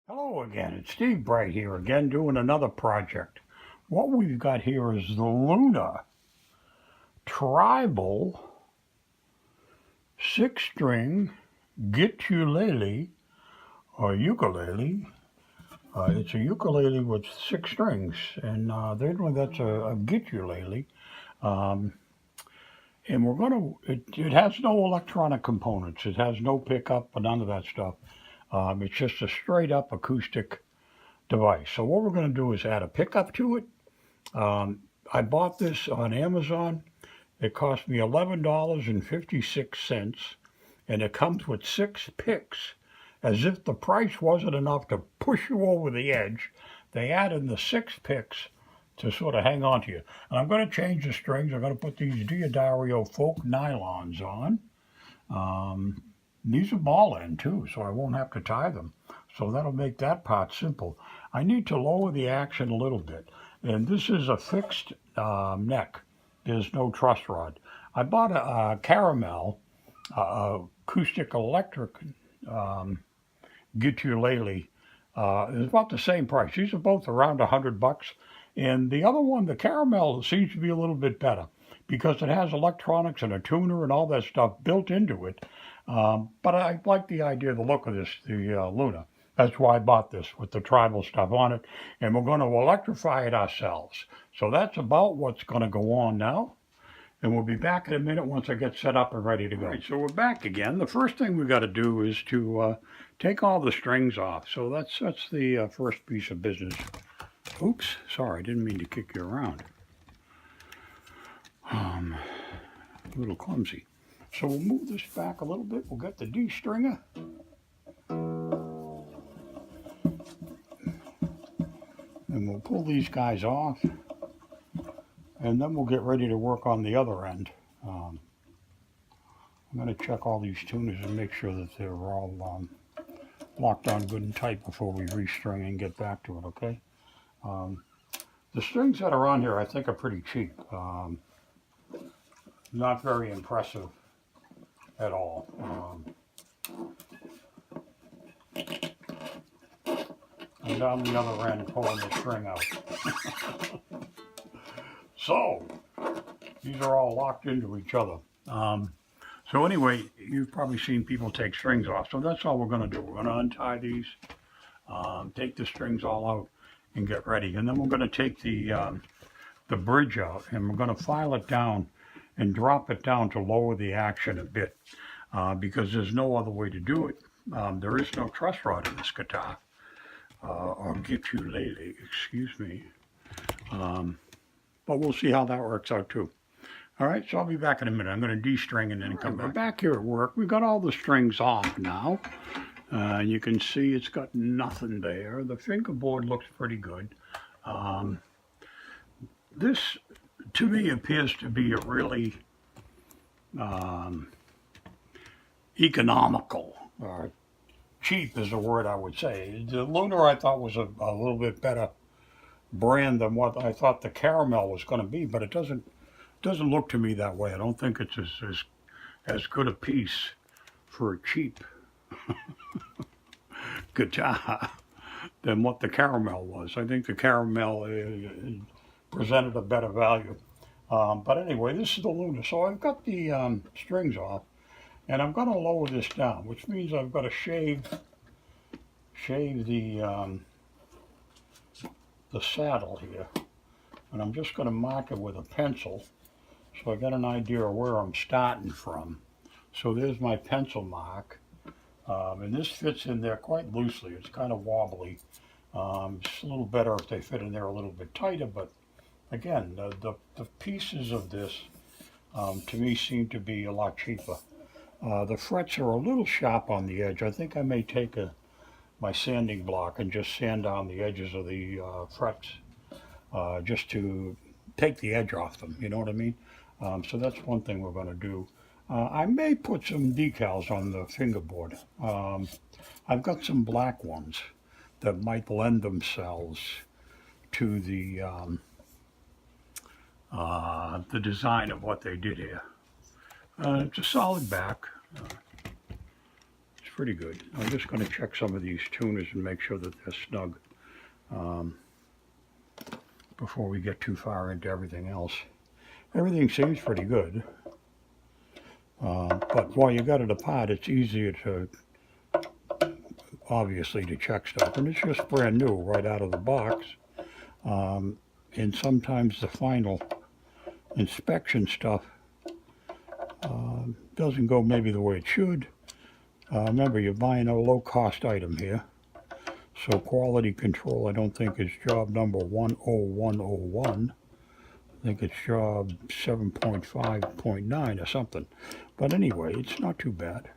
Hello again, it's Steve Bright here again doing another project. What we've got here is the Luna Tribal 6-string ukulele or ukulele. It's a ukulele with 6 strings, and that's a ukulele. Um, and it has no electronic components. It has no pickup or none of that stuff. It's just a straight up acoustic device. So what we're going to do is add a pickup to it. I bought this on Amazon. It cost me $11.56, and it comes with 6 picks. As if the price wasn't enough to push you over the edge, they added the 6 picks to sort of hang on to you. And I'm going to change the strings. I'm going to put these Diodario folk nylons on. Um, these are ball end too, so I won't have to tie them. So that'll make that part simple. I need to lower the action a little bit. And this is a fixed neck. There's no truss rod. I bought a Caramel acoustic electric um, ukulele. It's about the same price. These are both around $100. And the other one, the Caramel, seems to be a little bit better because it has electronics and a tuner and all that stuff built into it. But I like the idea, the look of this, the Luna. That's why I bought this with the tribal stuff on it. And we're going to electrify it ourselves. So that's about what's going to go on now. And we'll be back in a minute once I get set up and ready to go. All right, so we're back again. The first thing we got to do is to take all the strings off. So that's the first piece of business. Oops, sorry, I didn't mean to kick you around. A little clumsy. So we'll move this back a little bit. We'll get the D stringer. And we'll pull these guys off. And then we'll get ready to work on the other end. I'm going to check all these tuners and make sure that they're all locked on good and tight before we restring and get back to it, okay? The strings that are on here I think are pretty cheap. Not very impressive at all. And down the other end pulling the string out. So, these are all locked into each other. So anyway, you've probably seen people take strings off. So that's all we're going to do. We're going to untie these, take the strings all out, and get ready. And then we're going to take the bridge out, and we're going to file it down and drop it down to lower the action a bit, because there's no other way to do it. There is no truss rod in this guitar, or ukulele, excuse me. But we'll see how that works out too. All right, so I'll be back in a minute. I'm going to de-string and then come back. We're back here at work. We've got all the strings off now. You can see it's got nothing there. The fingerboard looks pretty good. This, to me, appears to be a really economical, or cheap is a word I would say. The Lunar I thought was a little bit better brand than what I thought the Caramel was going to be, but it doesn't look to me that way. I don't think it's as good a piece for a cheap guitar than what the Caramel was. I think the Caramel presented a better value. But anyway, this is the Luna. So I've got the strings off, and I'm going to lower this down, which means I've got to shave the saddle here. And I'm just going to mark it with a pencil so I got an idea of where I'm starting from. So there's my pencil mark. And this fits in there quite loosely. It's kind of wobbly. It's a little better if they fit in there a little bit tighter, but again, the pieces of this to me seem to be a lot cheaper. The frets are a little sharp on the edge. I think I may take my sanding block and just sand down the edges of the frets just to take the edge off them, you know what I mean? So that's one thing we're going to do. I may put some decals on the fingerboard. I've got some black ones that might lend themselves to the design of what they did here. It's a solid back. It's pretty good. I'm just going to check some of these tuners and make sure that they're snug before we get too far into everything else. Everything seems pretty good. But while you got it apart, it's easier to, obviously, to check stuff. And it's just brand new right out of the box. And sometimes the final inspection stuff doesn't go maybe the way it should. Remember, you're buying a low-cost item here. So quality control, I don't think, is job number 10101. I think it's job 7.5.9 or something. But anyway, it's not too bad.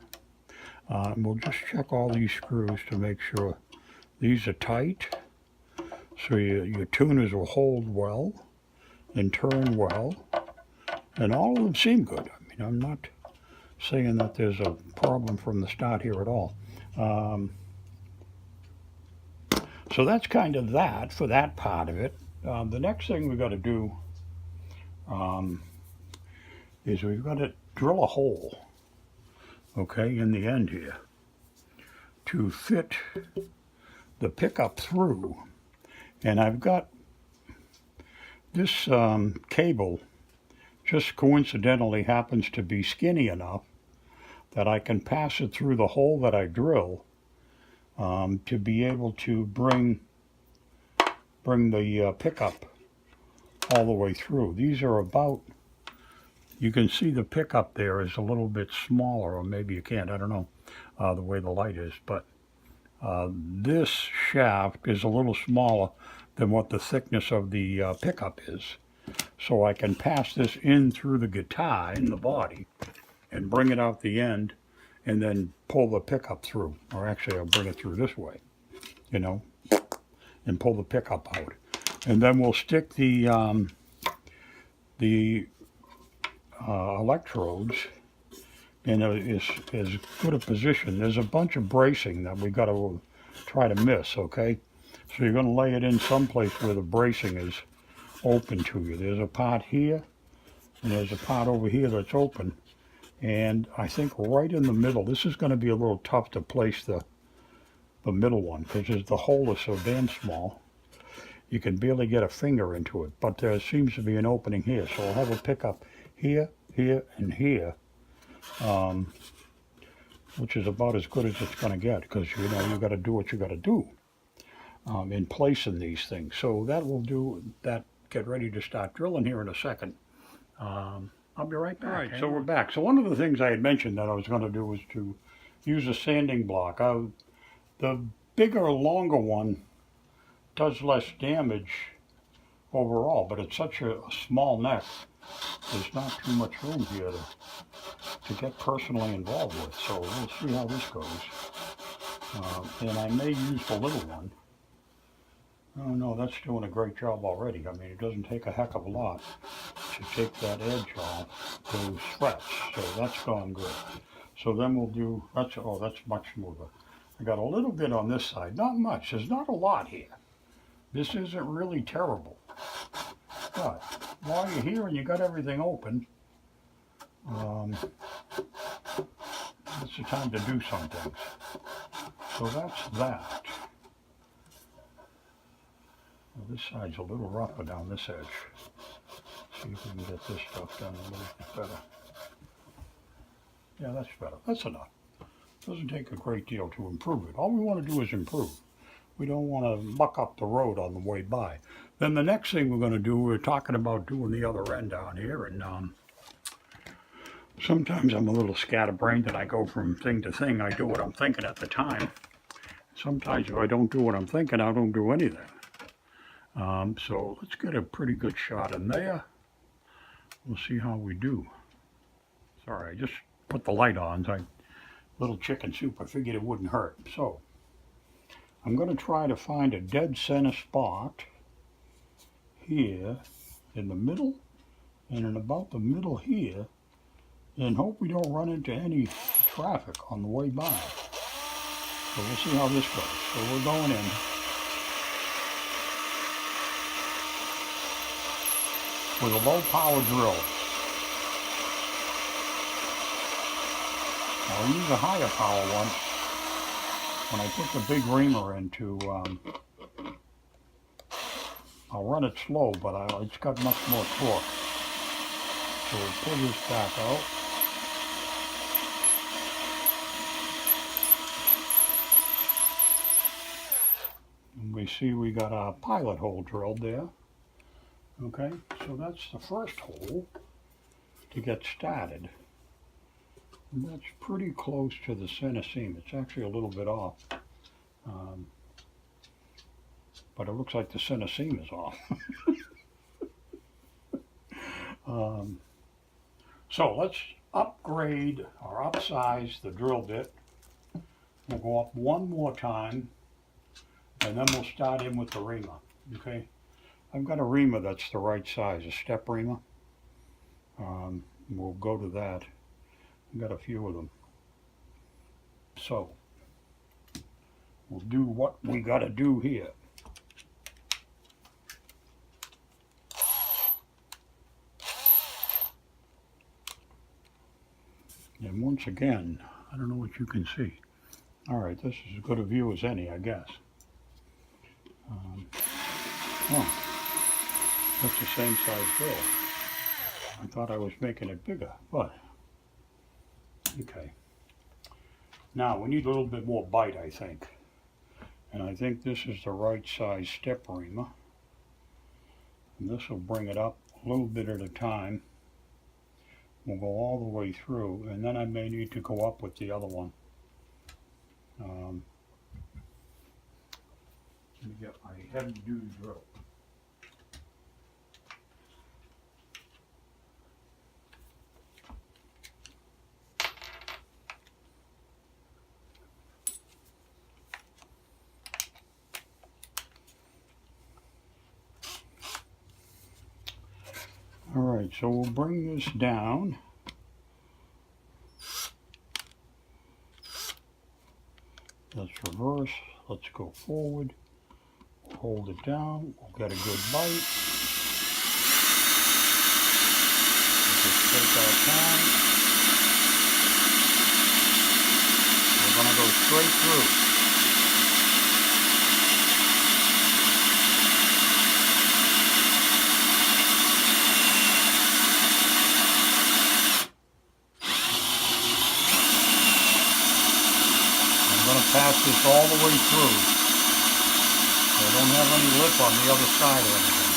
We'll just check all these screws to make sure these are tight. So your tuners will hold well and turn well. And all of them seem good. I mean, I'm not saying that there's a problem from the start here at all. So that's kind of that for that part of it. The next thing we've got to do is we've got to drill a hole, okay, in the end here to fit the pickup through. And I've got this cable just coincidentally happens to be skinny enough that I can pass it through the hole that I drill to be able to bring the pickup all the way through. These are about, you can see the pickup there is a little bit smaller, or maybe you can't, I don't know the way the light is, but this shaft is a little smaller than what the thickness of the pickup is. So I can pass this in through the guitar in the body and bring it out the end and then pull the pickup through. Or actually I'll bring it through this way, you know, and pull the pickup out. And then we'll stick the electrodes in as good a position. There's a bunch of bracing that we got to try to miss, okay? So you're going to lay it in someplace where the bracing is open to you. There's a part here, and there's a part over here that's open. And I think right in the middle, this is going to be a little tough to place the middle one, because the hole is so damn small. You can barely get a finger into it, but there seems to be an opening here. So I'll have a pickup here, here, and here, which is about as good as it's going to get, because you know you got to do what you got to do in placing these things. So that will do that. Get ready to start drilling here in a second. I'll be right back. All right, so we're back. So one of the things I had mentioned that I was going to do was to use a sanding block. The bigger, longer one does less damage overall, but it's such a small neck, there's not too much room here to get personally involved with. So we'll see how this goes. And I may use the little one. Oh no, that's doing a great job already. I mean, it doesn't take a heck of a lot to take that edge off those frets. So that's gone good. So then we'll do, that's much smoother. I got a little bit on this side, not much. There's not a lot here. This isn't really terrible. But while you're here and you got everything open, it's the time to do some things. So that's that. Well, this side's a little rougher down this edge. See if we can get this stuff done a little bit better. Yeah, that's better. That's enough. Doesn't take a great deal to improve it. All we want to do is improve. We don't want to muck up the road on the way by. Then the next thing we're going to do, we're talking about doing the other end down here. And sometimes I'm a little scatterbrained and I go from thing to thing. I do what I'm thinking at the time. Sometimes if I don't do what I'm thinking, I don't do anything. So let's get a pretty good shot in there. We'll see how we do. Sorry, I just put the light on. Little chicken soup, I figured it wouldn't hurt. So I'm going to try to find a dead center spot here in the middle and in about the middle here, and hope we don't run into any traffic on the way by. So we'll see how this goes. So we're going in. With a low power drill. I'll use a higher power one when I put the big reamer into, I'll run it slow, but it's got much more torque. So we'll pull this back out. And we see we got a pilot hole drilled there. Okay, so that's the first hole to get started. And that's pretty close to the center seam. It's actually a little bit off. But it looks like the center seam is off. So let's upgrade or upsize the drill bit. We'll go up one more time, and then we'll start in with the reamer. Okay, I've got a reamer that's the right size, a step reamer. We'll go to that. I've got a few of them. So we'll do what we got to do here. And once again, I don't know what you can see. All right, this is as good a view as any, I guess. Oh, that's the same size drill. I thought I was making it bigger, but okay. Now we need a little bit more bite, I think. And I think this is the right size step reamer. And this will bring it up a little bit at a time. We'll go all the way through, and then I may need to go up with the other one. Let me get my heavy-duty drill. All right, so we'll bring this down. Let's reverse. Let's go forward. Hold it down. We'll get a good bite. We'll just take our time. We're going to go straight through. Pass this all the way through. I don't have any lip on the other side or anything.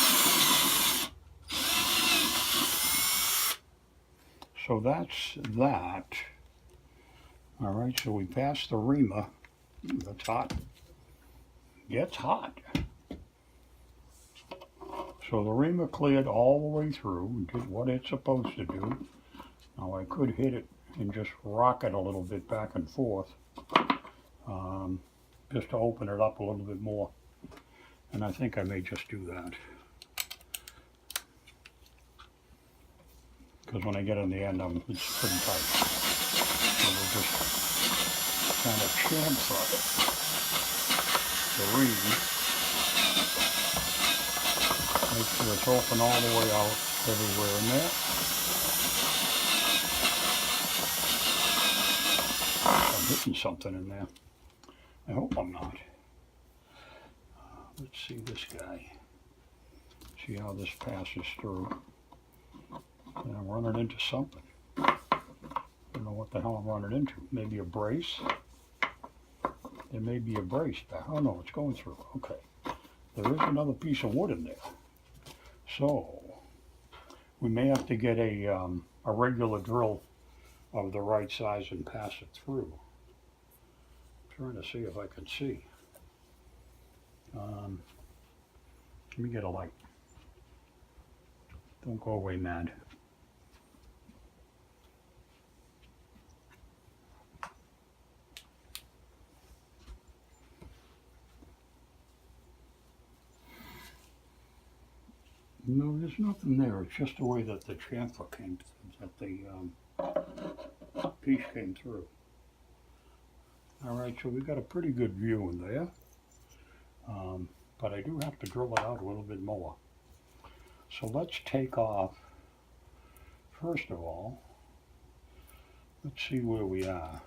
So that's that. All right, so we passed the reamer. That's hot. It's hot. So the reamer cleared all the way through and did what it's supposed to do. Now I could hit it and just rock it a little bit back and forth. Just to open it up a little bit more, and I think I may just do that, because when I get in the end, it's pretty tight. So we'll just kind of chamfer the reed, make sure it's open all the way out everywhere in there. I'm hitting something in there. I hope I'm not. Let's see this guy. See how this passes through. And I'm running into something. I don't know what the hell I'm running into. Maybe a brace. There may be a brace back. Oh no, it's going through. Okay. There is another piece of wood in there. So we may have to get a regular drill of the right size and pass it through. Trying to see if I can see. Let me get a light. Don't go away mad. No, there's nothing there. It's just the way that the chamfer came, that the piece came through. All right, so we got a pretty good view in there, but I do have to drill it out a little bit more. So let's take off, first of all, let's see where we are.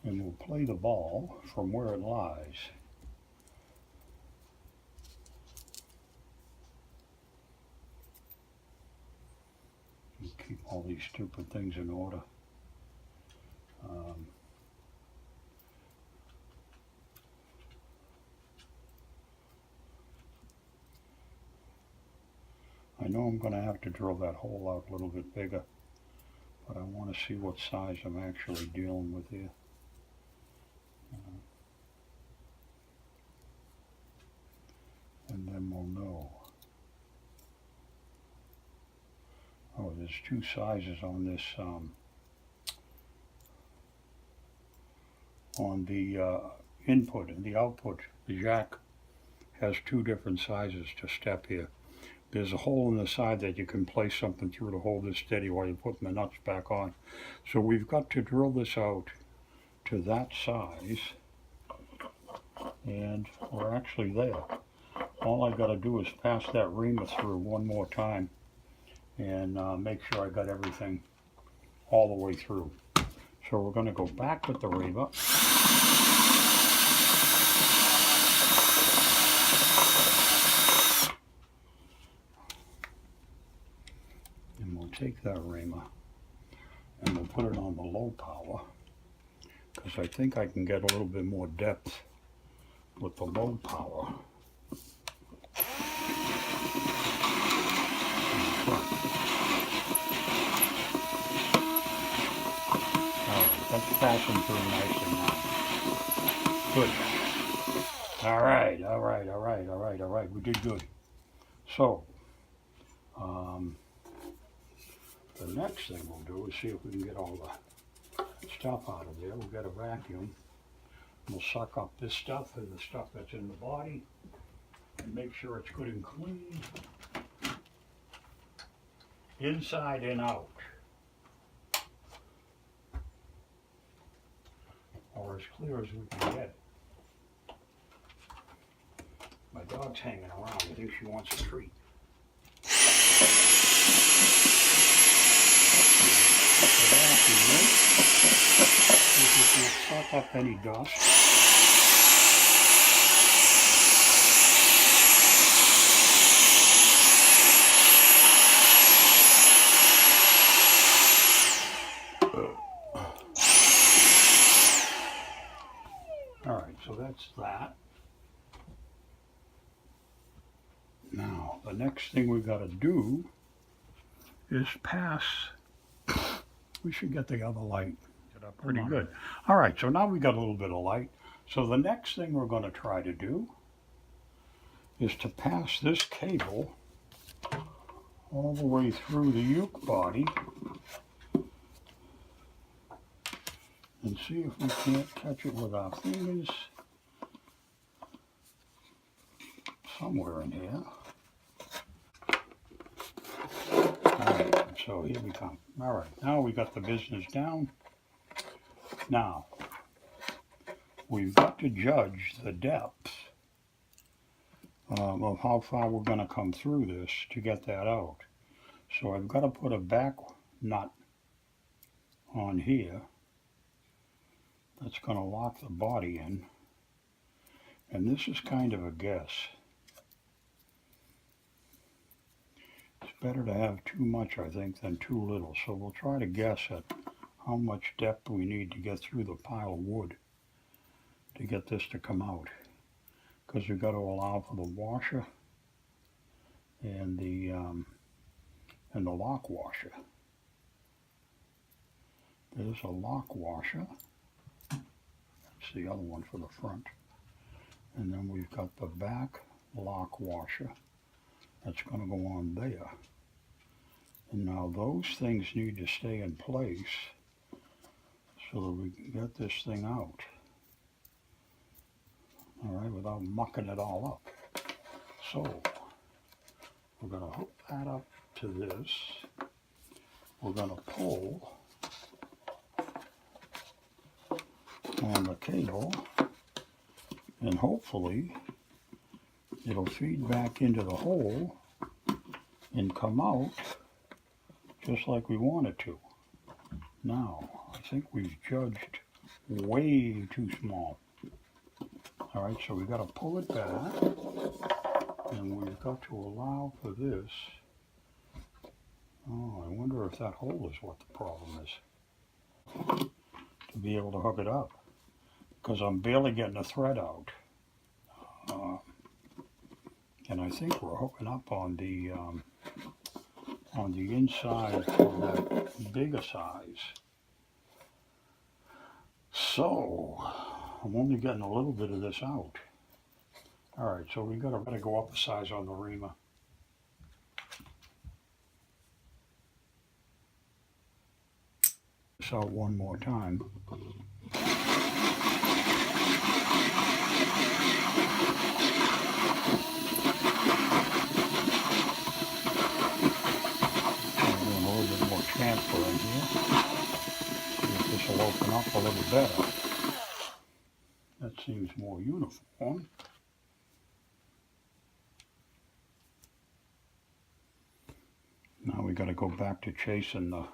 and we'll play the ball from where it lies. And keep all these stupid things in order. I know I'm going to have to drill that hole out a little bit bigger, but I want to see what size I'm actually dealing with here. And then we'll know. Oh, there's two sizes on this, on the input and the output. The jack has two different sizes to step here. There's a hole in the side that you can place something through to hold it steady while you're putting the nuts back on. So we've got to drill this out to that size, and we're actually there. All I got to do is pass that reamer through one more time and make sure I got everything all the way through. So we're going to go back with the reamer. And we'll take that reamer and we'll put it on the low power, because I think I can get a little bit more depth with the low power. That's passing through nicely now. Good. All right. We did good. So, the next thing we'll do is see if we can get all the stuff out of there. We'll get a vacuum. We'll suck up this stuff and the stuff that's in the body and make sure it's good and clean, inside and out. Or as clear as we can get it. My dog's hanging around. I think she wants a treat. If you suck up any dust. So that's that. Now, the next thing we got to do is pass. We should get the other light. Pretty good. All right, so now we got a little bit of light. So the next thing we're going to try to do is to pass this cable all the way through the uke body and see if we can't catch it with our fingers. Somewhere in here. Alright, so here we come. Alright, now we got the business down. Now, we've got to judge the depth of how far we're going to come through this to get that out. So I've got to put a back nut on here that's going to lock the body in. And this is kind of a guess. It's better to have too much, I think, than too little. So we'll try to guess at how much depth we need to get through the pile of wood to get this to come out. Because we've got to allow for the washer and the lock washer. There's a lock washer. That's the other one for the front. And then we've got the back lock washer. That's going to go on there. And now those things need to stay in place so that we can get this thing out. All right, without mucking it all up. So, we're going to hook that up to this. We're going to pull on the cable, and hopefully it'll feed back into the hole and come out just like we want it to. Now, I think we've judged way too small. All right, so we got to pull it back, and we've got to allow for this. Oh, I wonder if that hole is what the problem is, to be able to hook it up, because I'm barely getting a thread out. And I think we're hooking up on the inside of that bigger size. So I'm only getting a little bit of this out. All right, so we gotta go up a size on the reamer. This out one more time. Transfer in here. See if this will open up a little better. That seems more uniform. Now we got to go back to chasing the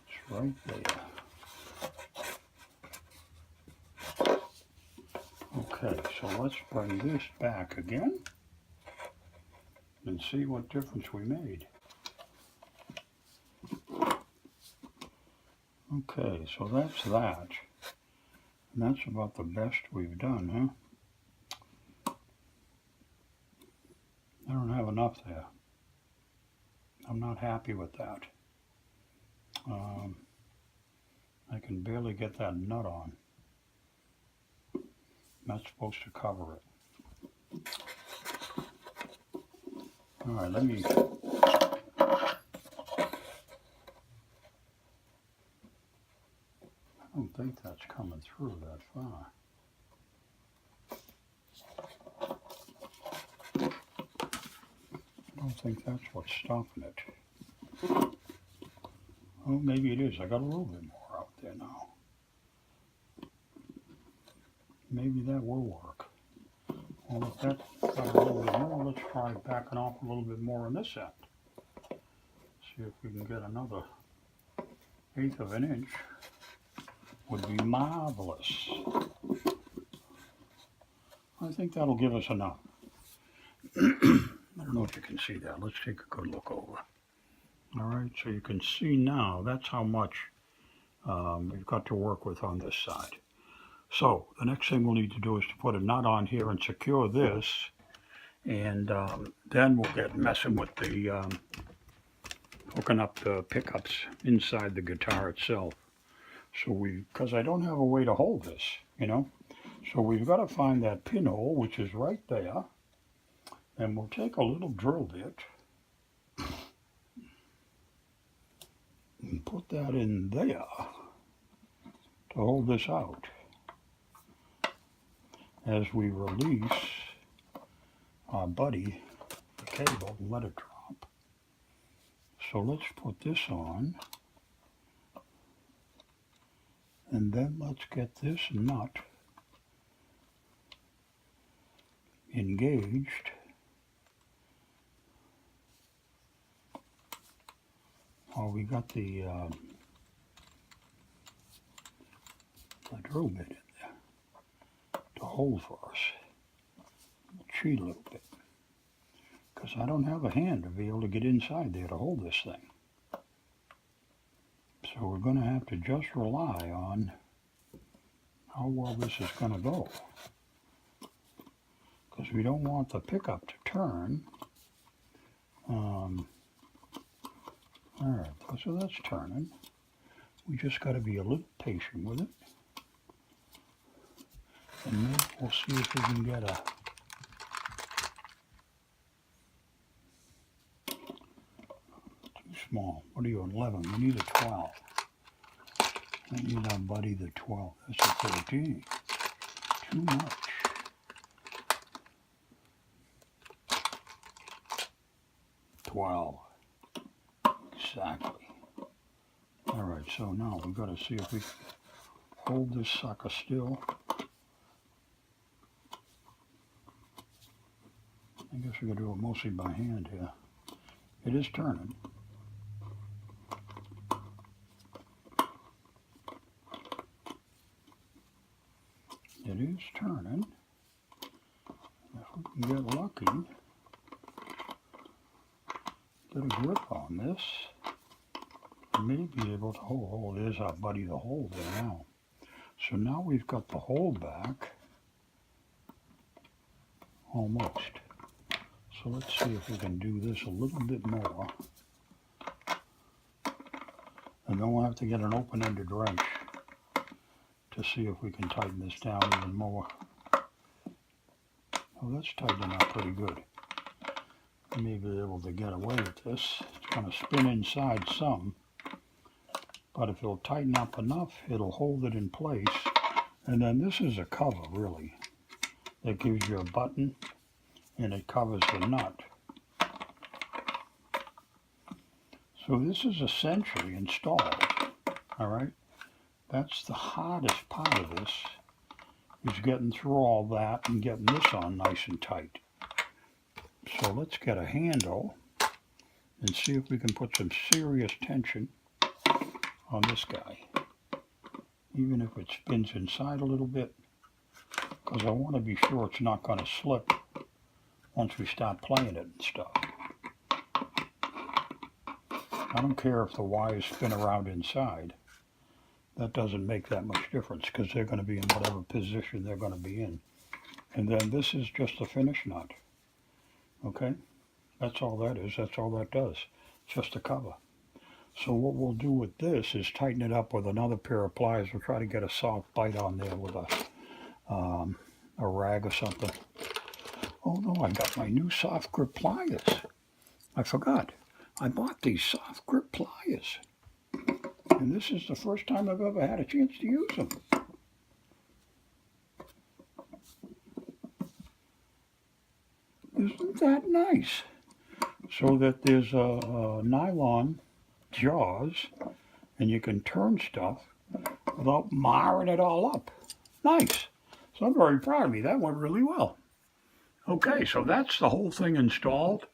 it's right there. Okay, so let's bring this back again and see what difference we made. Okay, so that's that. And that's about the best we've done, huh? I don't have enough there. I'm not happy with that. I can barely get that nut on. That's supposed to cover it. All right, let me. I don't think that's coming through that far. I don't think that's what's stopping it. Oh, maybe it is. I got a little bit more out there now. Maybe that will work. Well, if that got a little bit more, let's try backing off a little bit more on this end. See if we can get another 1/8 of an inch. Would be marvelous. I think that'll give us enough. I don't know if you can see that. Let's take a good look over. All right, so you can see now that's how much we've got to work with on this side. So the next thing we'll need to do is to put a nut on here and secure this, and then we'll get messing with the hooking up the pickups inside the guitar itself. So because I don't have a way to hold this, you know, so we've got to find that pinhole, which is right there, and we'll take a little drill bit and put that in there to hold this out as we release our buddy, the cable, and let it drop. So let's put this on, and then let's get this nut engaged. Oh, we got the drill bit in there to hold for us. We'll cheat a little bit, because I don't have a hand to be able to get inside there to hold this thing. So we're going to have to just rely on how well this is going to go, because we don't want the pickup to turn. All right, so that's turning. We just got to be a little patient with it. And then we'll see if we can get a too small. What are you, 11? We need a 12. I need our buddy the 12. That's a 13. Too much. Exactly. All right, so now we've got to see if we can hold this sucker still. guess we're going to do it mostly by hand here. It is turning. It is turning. If we can get lucky, get a grip on this, we may be able to hold. Oh, there's our buddy the hole there now. So now we've got the hole back, almost. So let's see if we can do this a little bit more. And then we'll have to get an open-ended wrench to see if we can tighten this down even more. Oh, that's tightening up pretty good. We may be able to get away with this. It's going to spin inside some, but if it'll tighten up enough, it'll hold it in place. And then this is a cover, really, that gives you a button, and it covers the nut. So this is essentially installed, all right? That's the hardest part of this, is getting through all that and getting this on nice and tight. So let's get a handle and see if we can put some serious tension on this guy, even if it spins inside a little bit, because I want to be sure it's not going to slip once we start playing it and stuff. I don't care if the wires spin around inside. That doesn't make that much difference, because they're going to be in whatever position they're going to be in. And then this is just a finish nut. Okay? That's all that is. That's all that does. It's just a cover. So what we'll do with this is tighten it up with another pair of pliers. We'll try to get a soft bite on there with a rag or something. Oh no, I got my new soft grip pliers. I forgot. I bought these soft grip pliers. And this is the first time I've ever had a chance to use them. Isn't that nice? So that there's a nylon jaws, and you can turn stuff without marring it all up. Nice. So I'm very proud of me. That went really well. Okay, so that's the whole thing installed.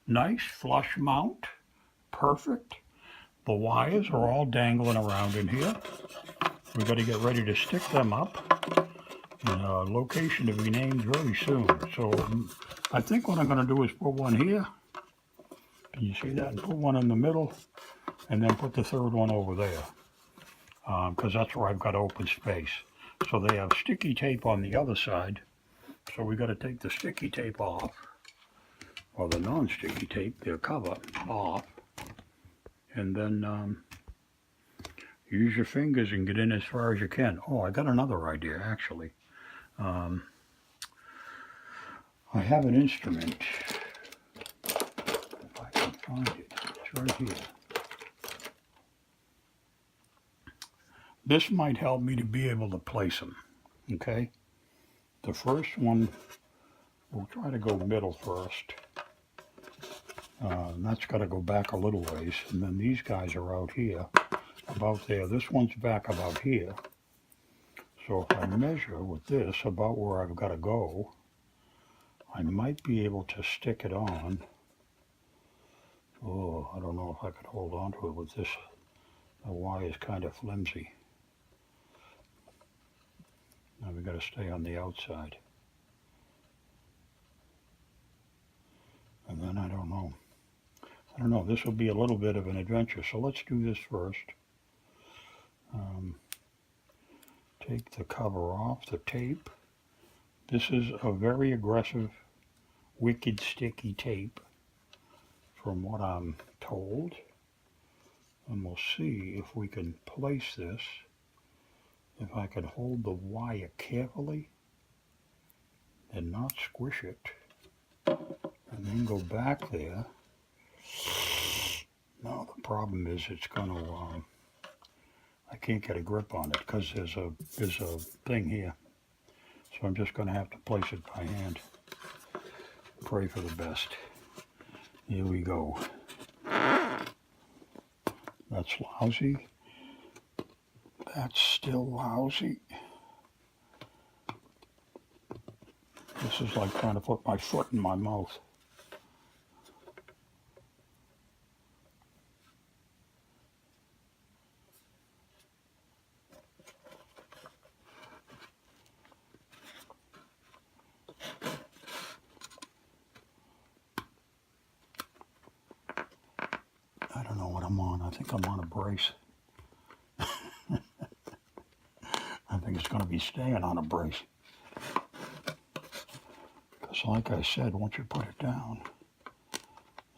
Nice flush mount. Perfect. The wires are all dangling around in here. We've got to get ready to stick them up in a location to be named very soon. So I think what I'm going to do is put one here. Can you see that? And put one in the middle, and then put the third one over there, because that's where I've got open space. So they have sticky tape on the other side. So we got to take the sticky tape off, or the non-sticky tape, their cover, off. And then use your fingers and get in as far as you can. Oh, I got another idea, actually. I have an instrument. If I can find it, it's right here. This might help me to be able to place them, okay? The first one, we'll try to go middle first. That's got to go back a little ways, and then these guys are out here, about there. This one's back about here. So if I measure with this about where I've got to go, I might be able to stick it on. Oh, I don't know if I could hold on to it with this. The wire is kind of flimsy. Now we've got to stay on the outside. And then I don't know. This will be a little bit of an adventure. So let's do this first. Take the cover off, the tape. This is a very aggressive, wicked sticky tape, from what I'm told. And we'll see if we can place this. If I can hold the wire carefully and not squish it, and then go back there. Now the problem is it's going to, I can't get a grip on it because there's a thing here. So I'm just going to have to place it by hand. Pray for the best. Here we go. That's lousy. That's still lousy. This is like trying to put my foot in my mouth. I'm on. I think I'm on a brace. I think it's going to be staying on a brace. Because like I said, once you put it down,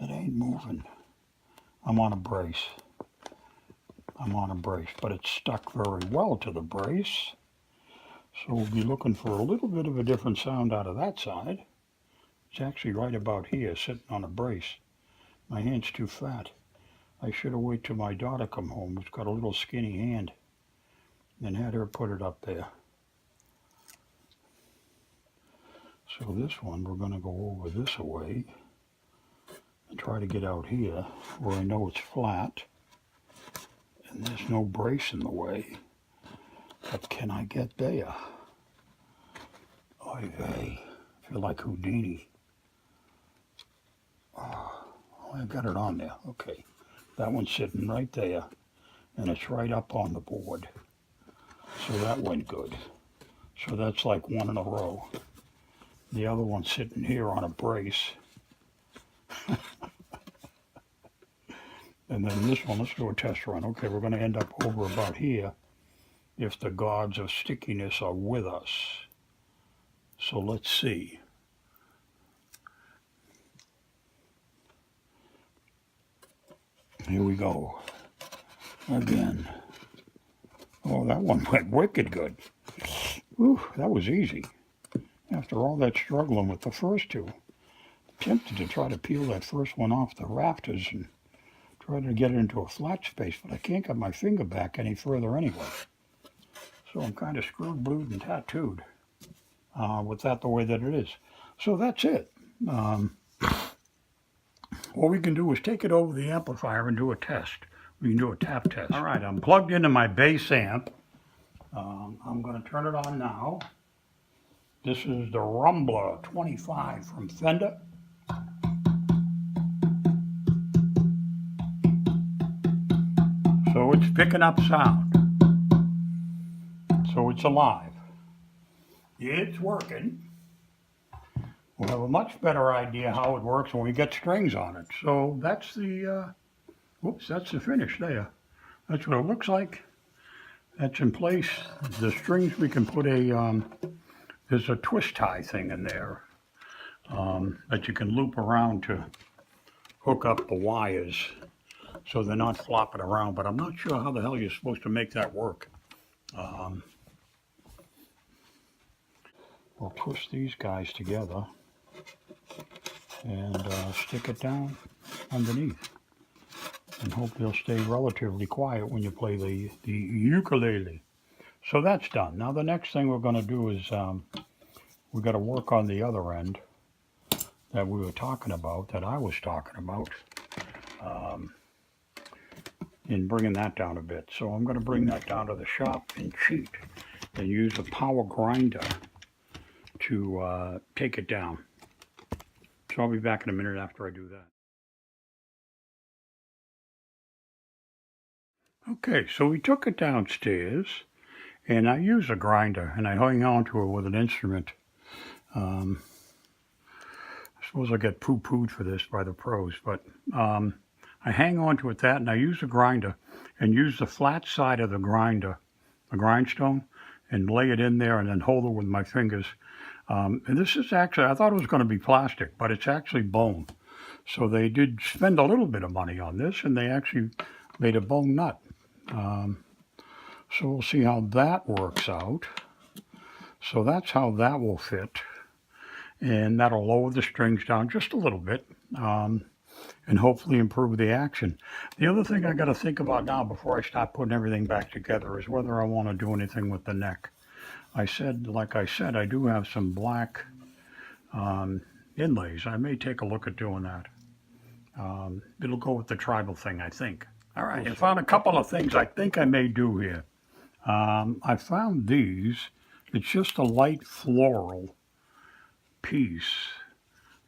it ain't moving. I'm on a brace. I'm on a brace, but it's stuck very well to the brace. So we'll be looking for a little bit of a different sound out of that side. It's actually right about here, sitting on a brace. My hand's too fat. I should have waited till my daughter come home, who's got a little skinny hand, and had her put it up there. So this one, we're going to go over this away and try to get out here where I know it's flat and there's no brace in the way. But can I get there? Oy vey. I feel like Houdini. Oh, I got it on there. Okay. That one's sitting right there, and it's right up on the board. So that went good. So that's like one in a row. The other one's sitting here on a brace. And then this one, let's do a test run. Okay, we're going to end up over about here if the gods of stickiness are with us. So let's see. Here we go. Again. Oh, that one went wicked good. Ooh, that was easy. After all that struggling with the first two. Tempted to try to peel that first one off the rafters and try to get it into a flat space, but I can't get my finger back any further anyway. So I'm kind of screwed, blued, and tattooed with that the way that it is. So that's it. What we can do is take it over the amplifier and do a test. We can do a tap test. All right, I'm plugged into my bass amp. I'm going to turn it on now. This is the Rumbler 25 from Fender. So it's picking up sound. So it's alive. It's working. We'll have a much better idea how it works when we get strings on it. So that's the, that's the finish there. That's what it looks like. That's in place. The strings, we can put there's a twist tie thing in there that you can loop around to hook up the wires so they're not flopping around, but I'm not sure how the hell you're supposed to make that work. We'll twist these guys together and stick it down underneath and hope they'll stay relatively quiet when you play the ukulele. So that's done. Now the next thing we're going to do is we've got to work on the other end that we were talking about, that I was talking about, in bringing that down a bit. So I'm going to bring that down to the shop and cheat and use a power grinder to take it down. So I'll be back in a minute after I do that. Okay, so we took it downstairs, and I use a grinder, and I hang on to it with an instrument. I suppose I get poo-pooed for this by the pros, but I hang on to it that, and I use a grinder, and use the flat side of the grinder, the grindstone, and lay it in there, and then hold it with my fingers. And this is actually, I thought it was going to be plastic, but it's actually bone. So they did spend a little bit of money on this, and they actually made a bone nut. So we'll see how that works out. So that's how that will fit. And that'll lower the strings down just a little bit and hopefully improve the action. The other thing I got to think about now before I start putting everything back together is whether I want to do anything with the neck. Like I said, I do have some black inlays. I may take a look at doing that. It'll go with the tribal thing, I think. All right, I found a couple of things I think I may do here. I found these. It's just a light floral piece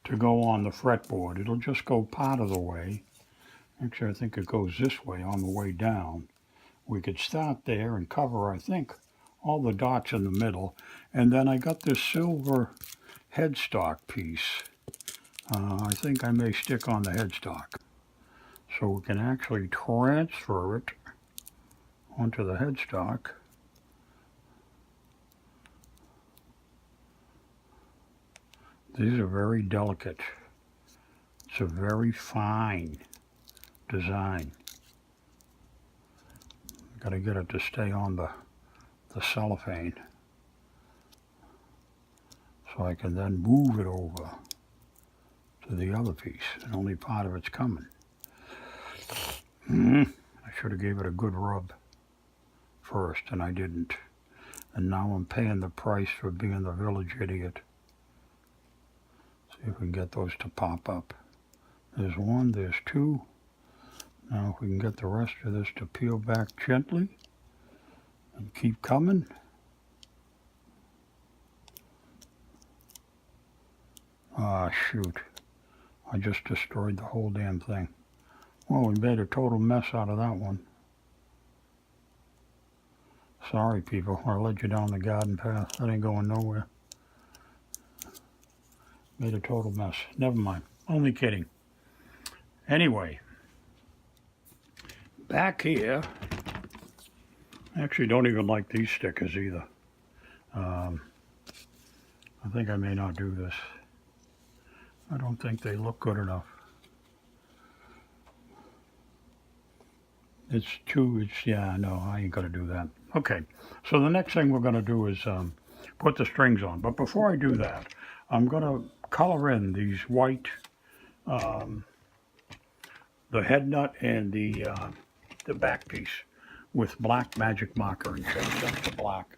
to go on the fretboard. It'll just go part of the way. Actually, I think it goes this way on the way down. We could start there and cover, I think, all the dots in the middle. And then I got this silver headstock piece. I think I may stick on the headstock. so we can actually transfer it onto the headstock. These are very delicate. It's a very fine design. Got to get it to stay on the cellophane so I can then move it over to the other piece, and only part of it's coming. I should have gave it a good rub first, and I didn't. And now I'm paying the price for being the village idiot. See if we can get those to pop up. There's one, there's two. Now if we can get the rest of this to peel back gently and keep coming. Ah, shoot. I just destroyed the whole damn thing. Well, we made a total mess out of that one. Sorry, people. I led you down the garden path. That ain't going nowhere. Made a total mess. Never mind. Only kidding. Anyway, back here, I actually don't even like these stickers either. I think I may not do this. I don't think they look good enough. Yeah, no, I ain't gonna do that. Okay, so the next thing we're gonna do is put the strings on. But before I do that, I'm gonna color in these white, the head nut and the back piece with black magic marker and change them to black,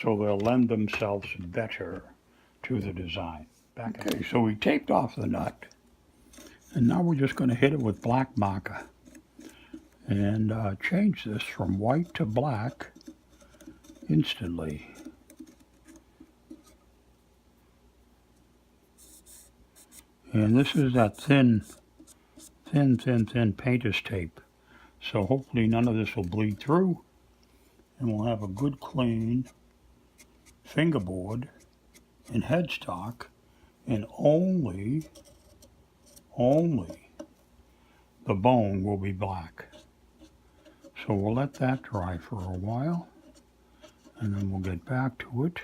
so they'll lend themselves better to the design. Okay, so we taped off the nut, and now we're just going to hit it with black marker and change this from white to black instantly. And this is that thin painter's tape. So hopefully none of this will bleed through, and we'll have a good clean fingerboard and headstock, and only the bone will be black. So we'll let that dry for a while, and then we'll get back to it.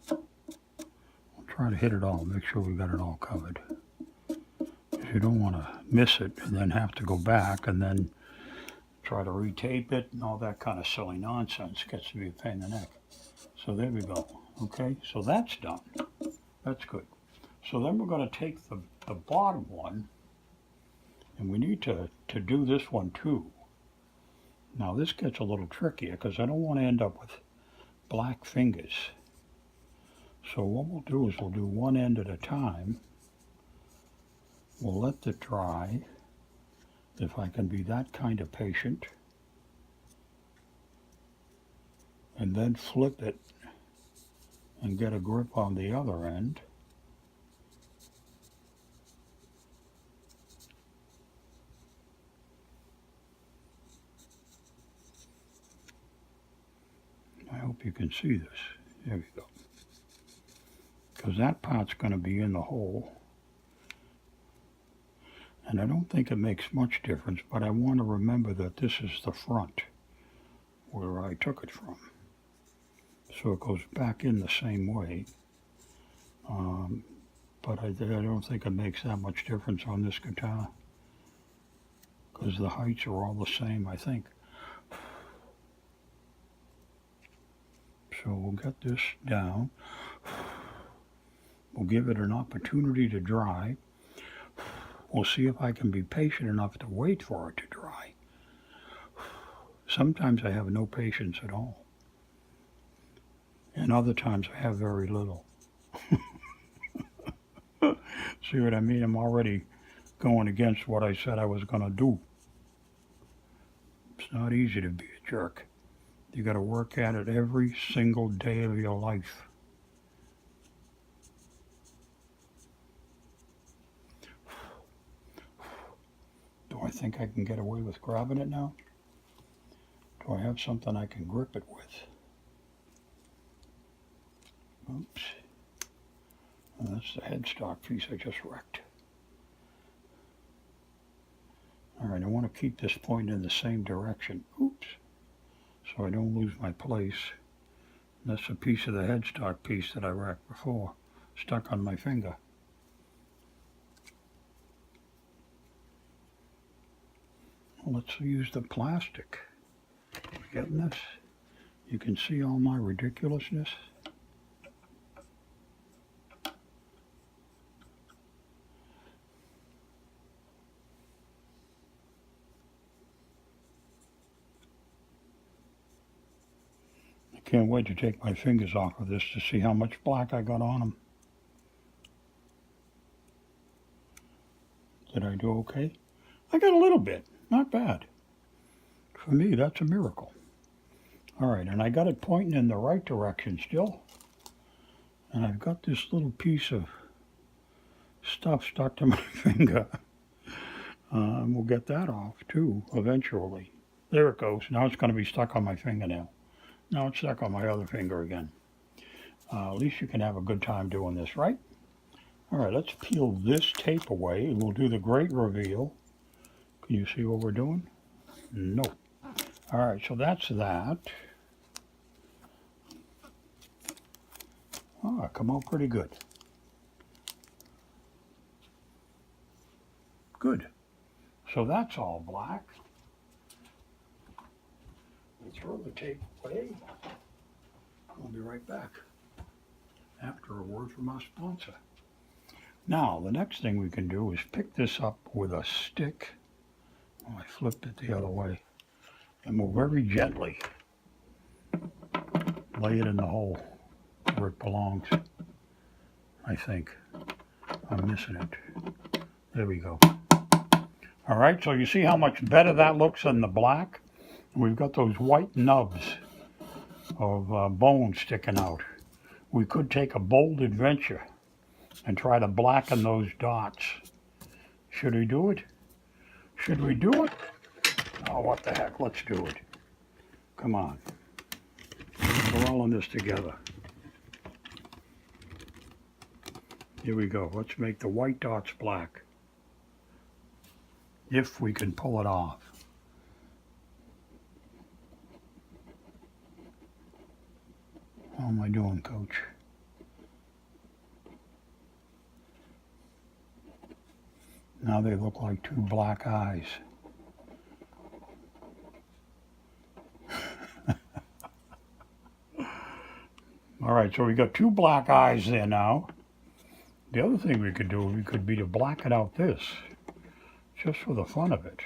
We'll try to hit it all, make sure we got it all covered. Because you don't want to miss it and then have to go back and then try to retape it and all that kind of silly nonsense. Gets to be a pain in the neck. So there we go. Okay, so that's done. That's good. So then we're going to take the bottom one, and we need to do this one too. Now this gets a little trickier because I don't want to end up with black fingers. So what we'll do is we'll do one end at a time. We'll let it dry, if I can be that kind of patient, and then flip it and get a grip on the other end. I hope you can see this. There we go. Because that part's going to be in the hole. And I don't think it makes much difference, but I want to remember that this is the front where I took it from. So it goes back in the same way. But I don't think it makes that much difference on this guitar, because the heights are all the same, I think. So we'll get this down. We'll give it an opportunity to dry. We'll see if I can be patient enough to wait for it to dry. Sometimes I have no patience at all. And other times I have very little. See what I mean? I'm already going against what I said I was going to do. It's not easy to be a jerk. You got to work at it every single day of your life. Do I think I can get away with grabbing it now? Do I have something I can grip it with? Oops. Well, that's the headstock piece I just wrecked. All right, I want to keep this pointing in the same direction. Oops. So I don't lose my place. That's a piece of the headstock piece that I racked before, stuck on my finger. Well, let's use the plastic. Getting this? You can see all my ridiculousness. I can't wait to take my fingers off of this to see how much black I got on them. Did I do okay? I got a little bit, not bad. For me, that's a miracle. All right, and I got it pointing in the right direction still. And I've got this little piece of stuff stuck to my finger. We'll get that off too, eventually. There it goes. Now it's going to be stuck on my fingernail. Now it's stuck on my other finger again. At least you can have a good time doing this, right? All right, let's peel this tape away and we'll do the great reveal. Can you see what we're doing? No. All right, so that's that. Oh, it come out pretty good. Good. So that's all black. We'll throw the tape away. I'll be right back after a word from our sponsor. Now, the next thing we can do is pick this up with a stick. Oh, I flipped it the other way. And we'll very gently lay it in the hole where it belongs. I think. I'm missing it. There we go. All right, so you see how much better that looks than the black? We've got those white nubs of bone sticking out. We could take a bold adventure and try to blacken those dots. Should we do it? Should we do it? Oh, what the heck, let's do it. Come on. We're all in this together. Here we go. Let's make the white dots black. If we can pull it off. How am I doing, Coach? Now they look like two black eyes. All right, so we got two black eyes there now. The other thing we could do be to blacken out this, just for the fun of it.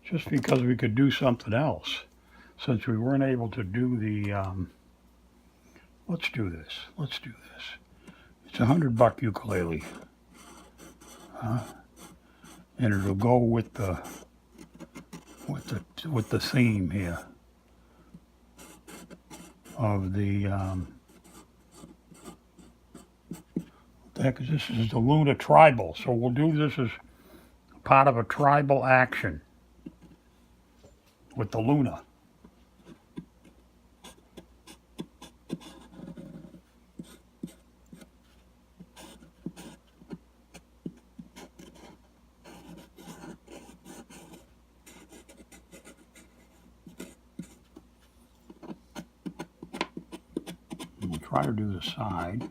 Just because we could do something else, since we weren't able to do the, let's do this. It's $100 ukulele. And it'll go with the theme here of the what the heck is this? This is the Luna Tribal, so we'll do this as part of a tribal action with the Luna. We'll try to do the side,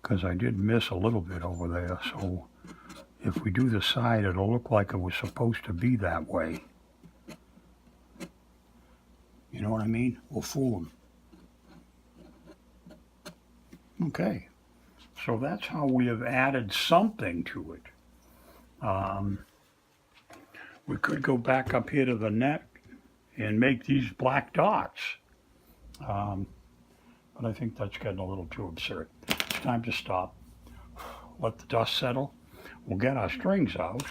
because I did miss a little bit over there, so if we do the side, it'll look like it was supposed to be that way. You know what I mean? We'll fool them. Okay, so that's how we have added something to it. We could go back up here to the neck and make these black dots. But I think that's getting a little too absurd. It's time to stop. Let the dust settle. We'll get our strings out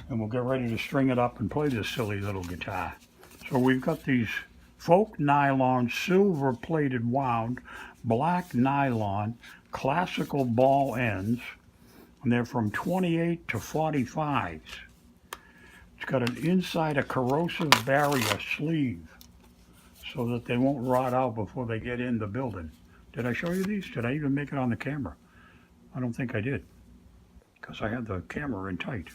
and we'll get ready to string it up and play this silly little guitar. So we've got these folk nylon, silver plated wound, black nylon, classical ball ends, and they're from 28 to 45s. It's got an inside a corrosive barrier sleeve so that they won't rot out before they get in the building. Did I show you these? Did I even make it on the camera? I don't think I did. because I had the camera in tight.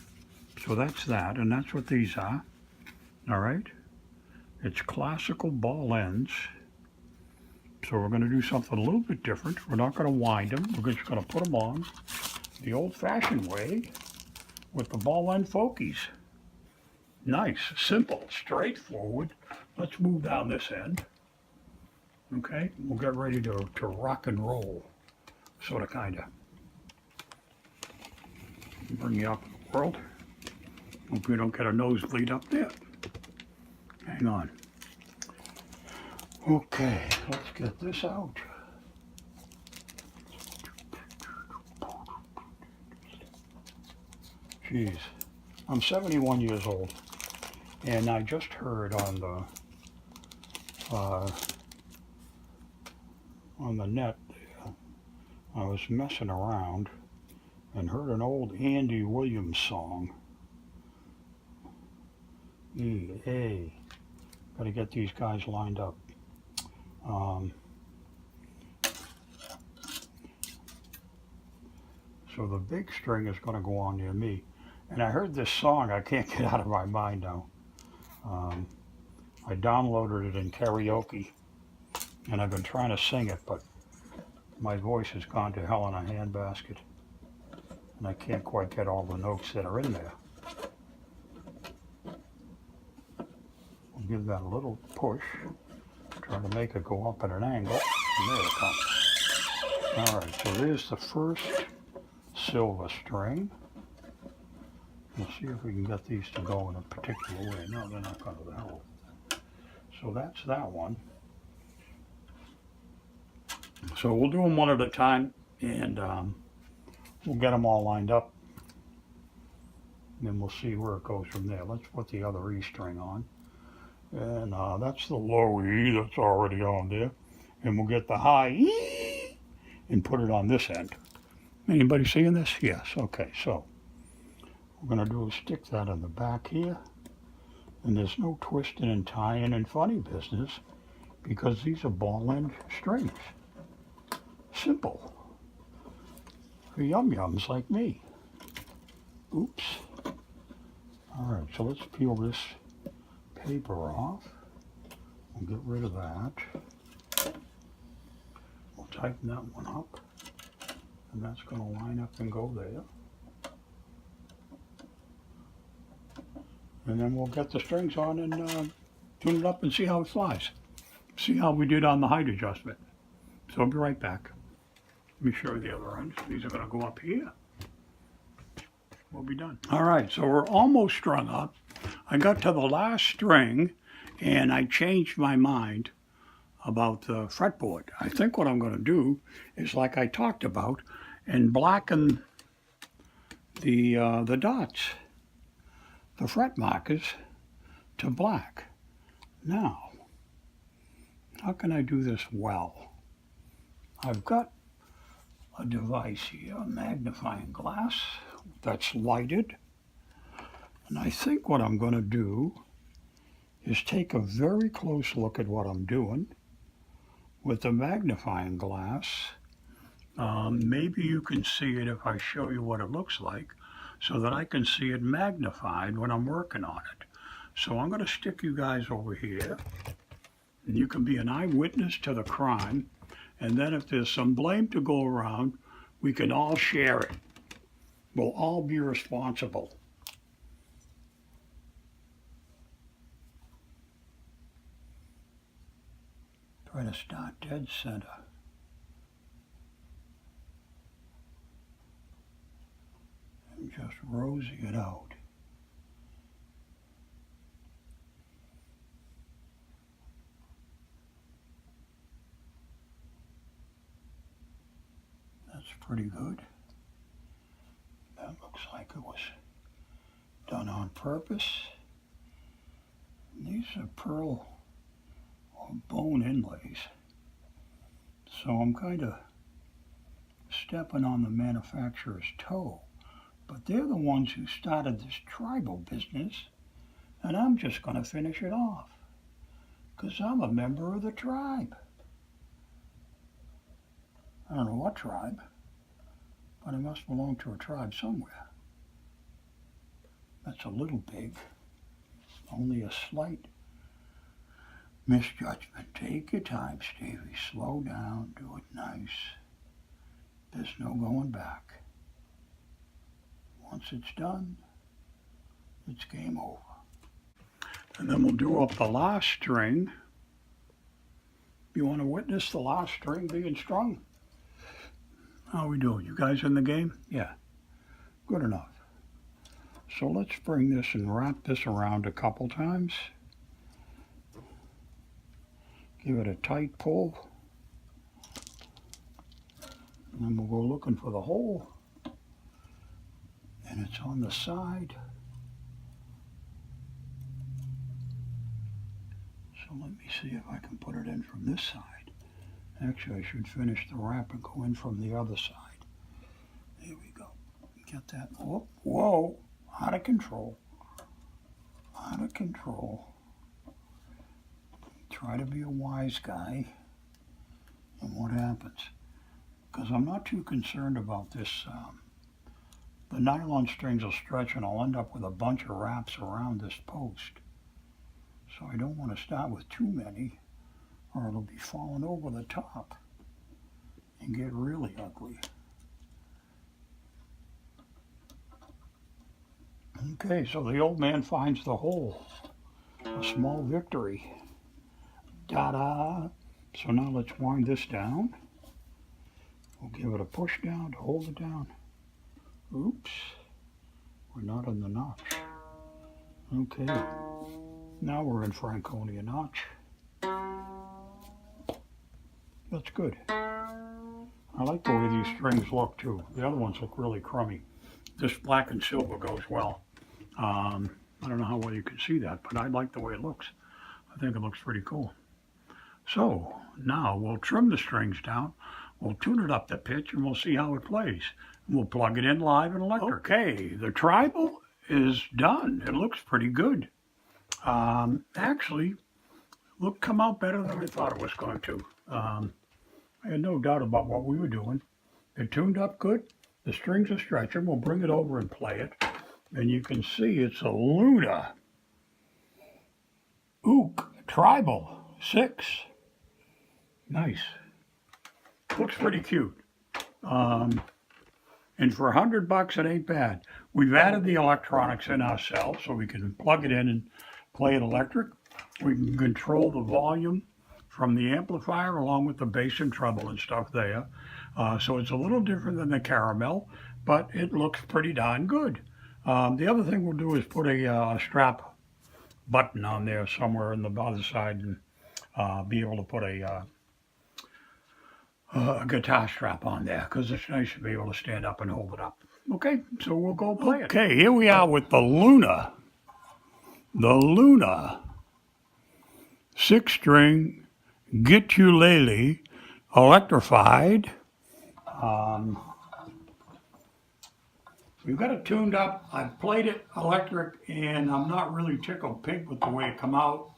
So that's that, and that's what these are. All right. It's classical ball ends. So we're going to do something a little bit different. We're not going to wind them. We're just going to put them on the old-fashioned way with the ball end fokies. Nice, simple, straightforward. Let's move down this end. Okay, we'll get ready to rock and roll, sort of, kind of. Bring you up in the world. Hope you don't get a nosebleed up there. Hang on. Okay, let's get this out. Jeez, I'm 71 years old, and I just heard on the net, I was messing around and heard an old Andy Williams song. Hey, gotta get these guys lined up. So the big string is going to go on near me. And I heard this song, I can't get out of my mind now. I downloaded it in karaoke, and I've been trying to sing it, but my voice has gone to hell in a handbasket, and I can't quite get all the notes that are in there. I'll give that a little push, try to make it go up at an angle, and there it comes. All right, so there's the first silver string. We'll see if we can get these to go in a particular way. No, they're not going to help. So that's that one. So we'll do them one at a time, and we'll get them all lined up. And then we'll see where it goes from there. Let's put the other E string on. And that's the low E that's already on there. And we'll get the high E and put it on this end. Anybody seeing this? Yes. Okay, so what we're going to do is stick that in the back here. And there's no twisting and tying and funny business because these are ball end strings. Simple. For yum-yums like me. Oops. All right, so let's peel this paper off. We'll get rid of that. We'll tighten that one up. And that's going to line up and go there. And then we'll get the strings on and tune it up and see how it flies. See how we did on the height adjustment. So I'll be right back. Let me show you the other ends. These are going to go up here. We'll be done. All right, so we're almost strung up. I got to the last string and I changed my mind about the fretboard. I think what I'm going to do is, like I talked about, and blacken the dots, the fret markers, to black. Now, how can I do this well? I've got a device here, a magnifying glass that's lighted, and I think what I'm going to do is take a very close look at what I'm doing with the magnifying glass. Maybe you can see it if I show you what it looks like, so that I can see it magnified when I'm working on it. So I'm going to stick you guys over here, and you can be an eyewitness to the crime, and then if there's some blame to go around, we can all share it. We'll all be responsible. Try to start dead center. And just rosy it out. That's pretty good. That looks like it was done on purpose. These are pearl or bone inlays. So I'm kind of stepping on the manufacturer's toe. But they're the ones who started this tribal business, and I'm just going to finish it off, because I'm a member of the tribe. I don't know what tribe, but I must belong to a tribe somewhere. That's a little big. Only a slight misjudgment. Take your time, Stevie. Slow down. Do it nice. There's no going back. Once it's done, it's game over. And then we'll do up the last string. You want to witness the last string being strung? How we doing? You guys in the game? Yeah. Good enough. So let's bring this and wrap this around a couple times. Give it a tight pull. And then we'll go looking for the hole. And it's on the side. So let me see if I can put it in from this side. Actually, I should finish the wrap and go in from the other side. There we go. Get that. Oh, whoa. Out of control. Out of control. Try to be a wise guy. And what happens? Because I'm not too concerned about this. The nylon strings will stretch and I'll end up with a bunch of wraps around this post. So I don't want to start with too many or it'll be falling over the top and get really ugly. Okay, so the old man finds the hole. A small victory. Ta-da! So now let's wind this down. We'll give it a push down to hold it down. Oops, we're not on the notch. Okay, now we're in Franconia notch. That's good. I like the way these strings look too. The other ones look really crummy. This black and silver goes well. I don't know how well you can see that, but I like the way it looks. I think it looks pretty cool. So now we'll trim the strings down. We'll tune it up to pitch and we'll see how it plays. We'll plug it in live and electric. Okay, the tribal is done. It looks pretty good. Actually, look, come out better than I thought it was going to. I had no doubt about what we were doing. It tuned up good. The strings are stretching. We'll bring it over and play it. And you can see it's a Luna Ook Tribal 6. Nice. Looks pretty cute. And for $100, it ain't bad. We've added the electronics in ourselves so we can plug it in and play it electric. We can control the volume from the amplifier along with the bass and treble and stuff there. So it's a little different than the Caramel, but it looks pretty darn good. The other thing we'll do is put a strap button on there somewhere on the other side and be able to put a guitar strap on there because it's nice to be able to stand up and hold it up. Okay, so we'll go play it. Okay, here we are with the Luna. The Luna 6-string Guitarlele electrified. We've got it tuned up. I've played it electric and I'm not really tickled pink with the way it come out.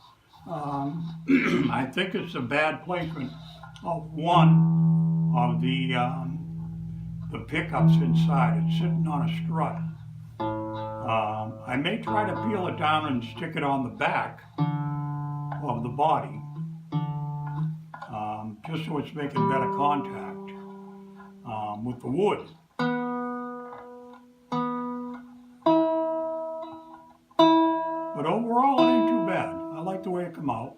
I think it's a bad placement of one of the pickups inside. It's sitting on a strut. I may try to peel it down and stick it on the back of the body, just so it's making better contact with the wood. But overall, it ain't too bad. I like the way it come out.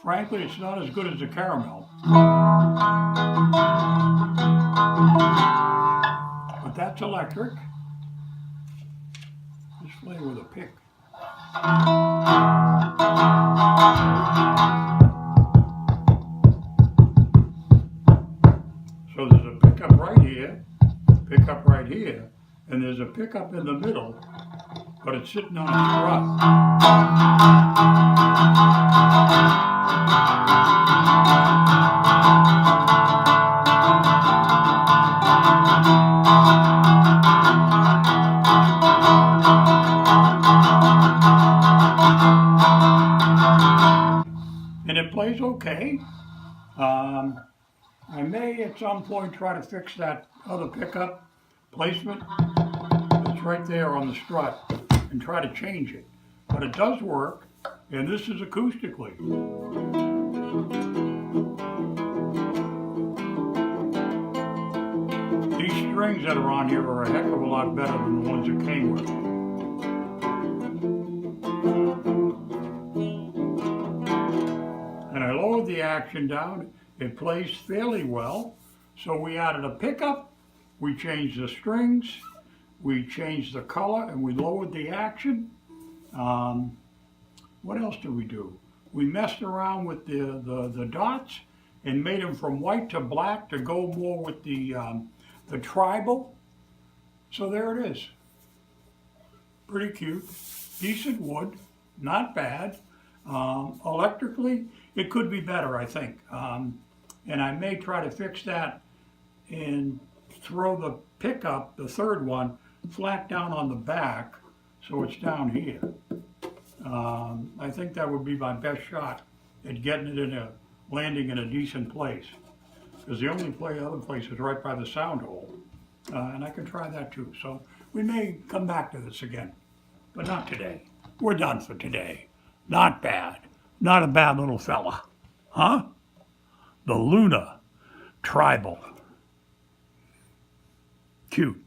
Frankly, it's not as good as the Caramel. But that's electric. Let's play with a pick. So there's a pickup right here, pickup right here, and there's a pickup in the middle, but it's sitting on a strut. And it plays okay. I may at some point try to fix that other pickup placement that's right there on the strut and try to change it. But it does work, and this is acoustically. These strings that are on here are a heck of a lot better than the ones that came with it. And I lowered the action down. It plays fairly well. So we added a pickup, we changed the strings, we changed the color, and we lowered the action. What else did we do? We messed around with the dots and made them from white to black to go more with the tribal. So there it is. Pretty cute. Decent wood. Not bad. Electrically, it could be better, I think. And I may try to fix that and throw the pickup, the third one, flat down on the back so it's down here. I think that would be my best shot at getting it landing in a decent place. Because the only other place is right by the sound hole. And I can try that too. So we may come back to this again, but not today. We're done for today. Not bad. Not a bad little fella. Huh? The Luna Tribal. Cute.